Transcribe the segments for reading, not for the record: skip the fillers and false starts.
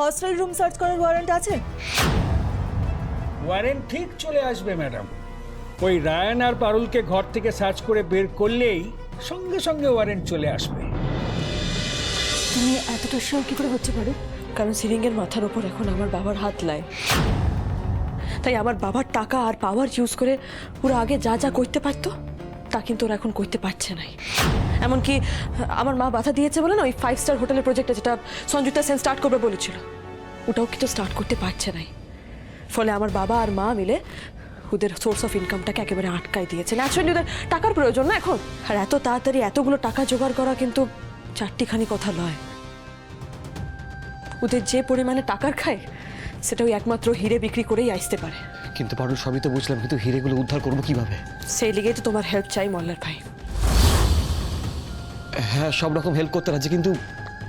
Hostel room search করার warrant আছে? Warrant ঠিক চলে আসবে ম্যাডাম। ওই রায়ান আর পারুলকে ঘর থেকে সার্চ করে বের করলেই সঙ্গে সঙ্গে ওয়ারেন্ট চলে আসবে। তুমি এতটা শিওর কি করে হচ্ছে পারো? কারণ সিরিংয়ের মাথার ওপর এখন আমার বাবার হাত লাই। তাই আমার বাবার টাকা আর পাওয়ার ইউজ করে পুরো আগে যা যা করতে পারতো তা কিন্তু ওরা এখন করতে পারছে না। এমনকি আমার মা বাধা দিয়েছে বলে না, ওই 5 স্টার হোটেলের প্রজেক্টটা যেটা সঞ্জুতা সেন স্টার্ট করবে বলেছিল, ওটাও কিন্তু স্টার্ট করতে পারছে না। ফলে আমার বাবা আর মা মিলে ওদের সোর্স অফ ইনকামটাকে একেবারে আটকাই দিয়েছে। ন্যাচারালি ওদের টাকার প্রয়োজন না এখন, আর এত তাড়াতাড়ি এতগুলো টাকা জোগাড় করা কিন্তু চারটিখানি কথা নয়। ওদের যে পরিমাণে টাকার খায় সেটা ওই একমাত্র হিরে বিক্রি করেই আসতে পারে। কিন্তু পারুল, সবই তো বুঝলাম, কিন্তু হিরেগুলো উদ্ধার করবো কিভাবে? সেই লিগেই তো তোমার হেল্প চাই মল্লার ভাই। হ্যাঁ, সব রকম হেল্প করতে রাজি, কিন্তু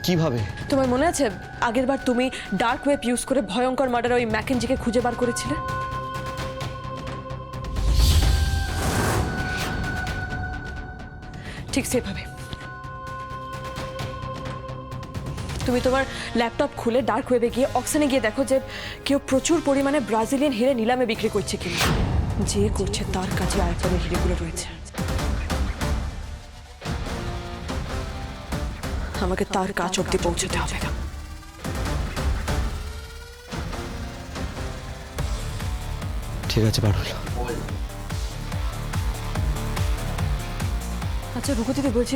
কিভাবে? তোমার মনে আছে আগের বার তুমি ডার্ক ওয়েব ইউজ করে ভয়ঙ্কর মার্ডার ওই ম্যাকেনজিকে খুঁজে বার করেছিলে? ঠিক সেভাবে তুমি তোমার ল্যাপটপ খুলে ডার্ক ওয়েবে গিয়ে অকশনে গিয়ে দেখো যে কেউ প্রচুর পরিমাণে ব্রাজিলিয়ান হিরে নিলামে বিক্রি করছে কিনা। যে করছে তার কাছে আয়তনের হিরেগুলো রয়েছে। আমাকে তার কাজ অব্দি পৌঁছতে হবে। ঠিক আছে পারুল। আচ্ছা রুকু দিদি, বলছি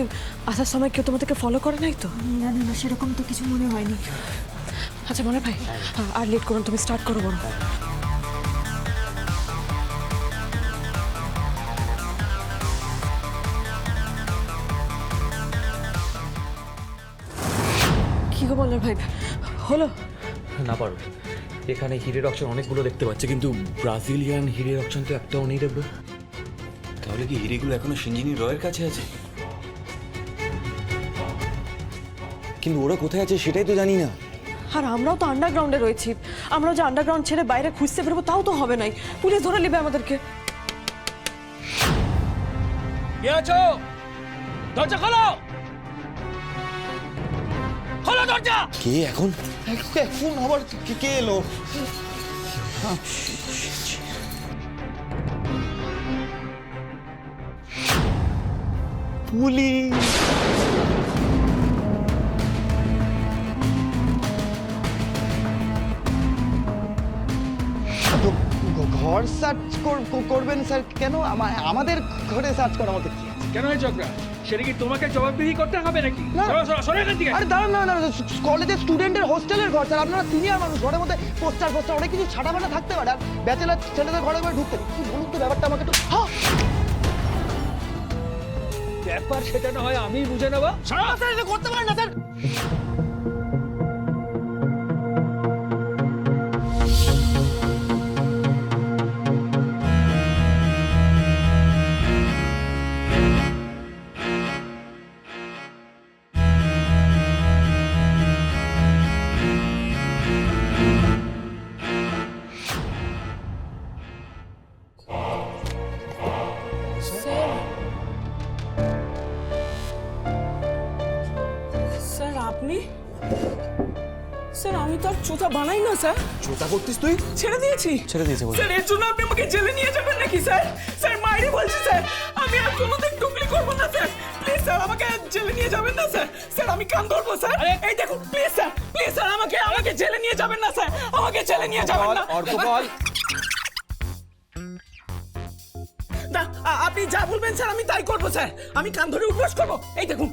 আসার সময় কেউ তোমাদেরকে ফলো করে নাই তো? না না না, সেরকম তো কিছু মনে হয়নি। আচ্ছা মনে ভাই, আর লেট করুন, তুমি স্টার্ট করো বড়। কি গো বললেন ভাই, হলো? না পারো, এখানে হিরের অপশন অনেকগুলো দেখতে পাচ্ছে, কিন্তু ব্রাজিলিয়ান হিরের অপশন তো একটাও নেই রে ব্রো। তাহলে কি হিরেগুলো এখনো সিঞ্জিনি রয়ের কাছে আছে? কিন্তু ওরা কোথায় আছে সেটাই তো জানি না। আর আমরাও তো আন্ডারগ্রাউন্ডে রয়েছি। আমরাও যে আন্ডারগ্রাউন্ড ছেড়ে বাইরে খুঁজতে বেরোবো তাও তো হবে নাই, পুলিশ ধরে নেবে আমাদেরকে। কে আছো? দরজা খোলো, খোলো দরজা। কে এখন? এখন আবার কে এলো? পুলিশ! ঘর সার্চ করবেন স্যার? কেন আমাদের ঘরে সার্চ করার মতো কি আছে? কেন এই ঝগড়া? সেটা কি তোমাকে জবাবদিহি করতে হবে নাকি? সরে এখান থেকে। আরে দাঁড়ান, না না, কলেজের স্টুডেন্টের হোস্টেলের ঘর স্যার। আপনারা সিনিয়র মানুষ, ঘরের মধ্যে পোস্টার অনেক কিছু ছাটাবাটা থাকতে পারে। আর ব্যাচেলার ছেলেদের ঘরে ঘরে ঢুকতে কি বলুন তো ব্যাপারটা আমাকে একটু। ব্যাপার সেটা না হয় আমি বুঝে নেবো। স্যার এটা করতে পারেন না স্যার। স্যার আপনি? স্যার আমি তো আর চোথা বানাই না স্যার। চোতা করতিস তুই? ছেড়ে দিয়েছি। ছেড়ে দিয়েছে বলে? স্যার এর জন্য আপনি আমাকে জেলে নিয়ে যাবেন নাকি স্যার? স্যার মাইরি বলছি স্যার, আমি আর কোনোদিন টুকলি করবো না স্যার। প্লিজ স্যার আমাকে জেলে নিয়ে যাবেন না স্যার। স্যার আমি কান ধরবো স্যার। এই দেখুন প্লিজ স্যার আমাকে জেলে নিয়ে যাবেন না স্যার। আমাকে জেলে নিয়ে যাবেন না। অর্ক বল। না আপনি যা বলবেন স্যার আমি তাই করবো স্যার। আমি কান ধরে উপবাস করবো। এই দেখুন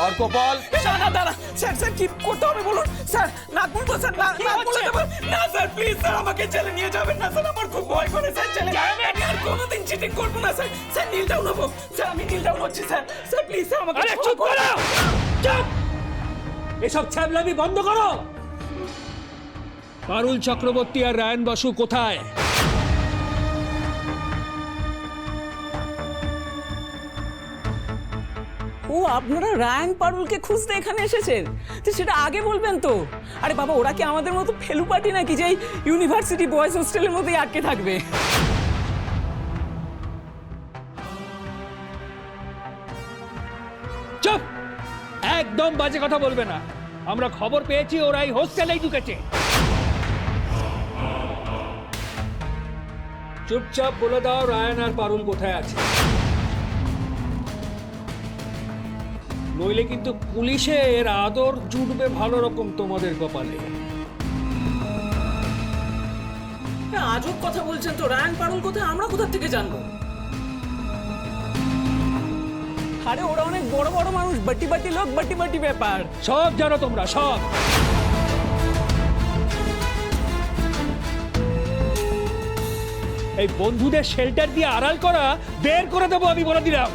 অর্ক বল। না দাঁড়া স্যার, স্যার কি করতে হবে বলুন স্যার। নাক বলবো স্যার, নাক বলে দেবো না স্যার। প্লিজ স্যার আমাকে জেলে নিয়ে যাবেন না স্যার। আমার খুব ভয় করে স্যার জেলে। আমি আর কোনোদিন চিটিং করবো না স্যার। স্যার নীল ডাউন হবো স্যার, আমি নীল ডাউন হচ্ছি স্যার। স্যার প্লিজ স্যার আমাকে। আরে চুপ করো, চুপ। এসব ছ্যাবলামি বন্ধ করো। পারুল চক্রবর্তী আর রায়ন বসু কোথায়? ও আপনারা রায়ান পারুলকে খুঁজতে এখানে এসেছেন, তো সেটা আগে বলবেন তো। আরে বাবা ওরা কি আমাদের মতো ফেলু পার্টি নাকি যে ইউনিভার্সিটি বয়েজ হোস্টেলের মধ্যেই আটকে থাকবে? চুপ, একদম বাজে কথা বলবে না। আমরা খবর পেয়েছি ওরা এই হোস্টেলেই ঢুকেছে। চুপচাপ বলে দাও রায়ান আর পারুল কোথায় আছে, নইলে কিন্তু পুলিশের আদর জুটবে ভালো রকম তোমাদের কপালে। আজব কথা বলছেন তো, রায়ান পারুল কোথায় আমরা কোথা থেকে জানবো? আরে ওরা অনেক বড় বড় মানুষ, বাটি বাটি লোক, বাটি বাটি ব্যাপার। সব জানো তোমরা, সব। এই বন্ধুদের শেল্টার দিয়ে আড়াল করা বের করে দেবো আমি বলে দিলাম।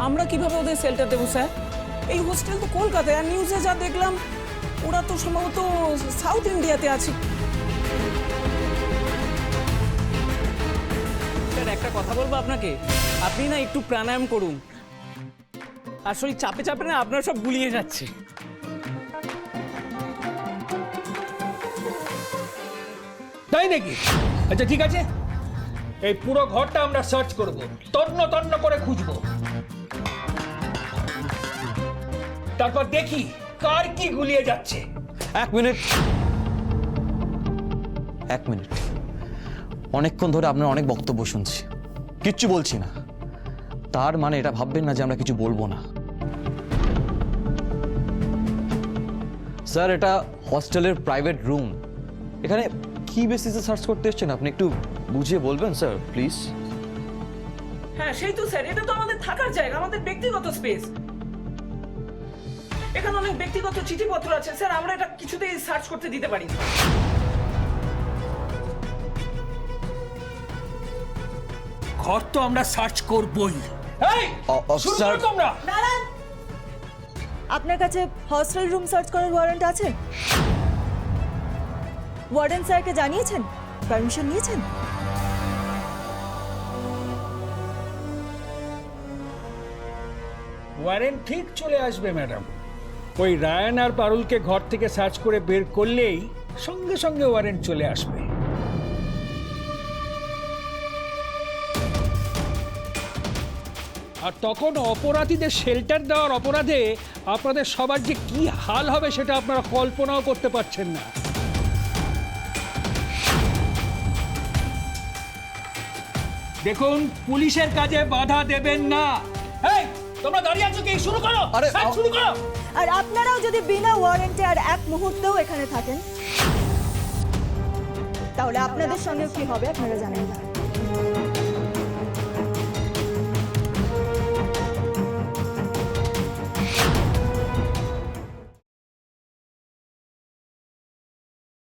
আমরা কিভাবে ওদের শেল্টার দেবো স্যার? এই হোস্টেল তো কলকাতায়, আর নিউজে যা দেখলাম ওরা তো সম্ভবত সাউথ ইন্ডিয়াতে আছে। স্যার একটা কথা বলবো আপনাকে, আপনি না একটু প্রাণায়াম করুন, আসলে চাপে চাপে না আপনার সব গুলিয়ে যাচ্ছে। তাই নাকি? আচ্ছা ঠিক আছে, এই পুরো ঘরটা আমরা সার্চ করব, তন্ন তন্ন করে খুঁজবো, তারপর দেখি কার কি গুলিয়ে যাচ্ছে। এক মিনিট, অনেকক্ষণ ধরে আপনার অনেক বক্তব্য শুনছি, কিচ্ছু বলছি না। তার মানে এটা ভাববেন না যে আমরা কিছু বলবো না। স্যার, এটা হস্টেলের প্রাইভেট রুম, এখানে কি বেসিসে সার্চ করতে এসেছেন আপনি একটু বুঝিয়ে বলবেন স্যার প্লিজ? হ্যাঁ সেই তো স্যার, এটা তো আমাদের থাকার জায়গা, আমাদের ব্যক্তিগত স্পেস। এখানে অনেক ব্যক্তিগত চিঠিপত্র আছে স্যার, আমরা এটা কিছুতেই সার্চ করতে দিতে পারি না। ঘর তো আমরা সার্চ করবই। এই শুরু স্যার, করো তোমরা। আপনার কাছে হস্টেল রুম সার্চ করার ওয়ারেন্ট আছে? ওয়ার্ডেন স্যারকে জানিয়েছেন? পারমিশন নিয়েছেন? ওয়ারেন্ট ঠিক চলে আসবে ম্যাডাম। ওই রায়ান আর পারুলকে ঘর থেকে সার্চ করে বের করলেই সঙ্গে সঙ্গে ওয়ারেন্ট চলে আসবে। আর তখন অপরাধীদের শেল্টার দেওয়ার অপরাধে আপনাদের সবার যে কি হাল হবে সেটা আপনারা কল্পনাও করতে পারছেন না। দেখুন, পুলিশের কাজে বাধা দেবেন না। এই তোমরা দাঁড়িয়ে আছো কি? শুরু করো, আরে, শুরু করো। আর আপনারাও যদি বিনা ওয়ারেন্টে আর এক মুহূর্তেও এখানে থাকেন, তাহলে আপনাদের সঙ্গে কি হবে আপনারা জানেন না।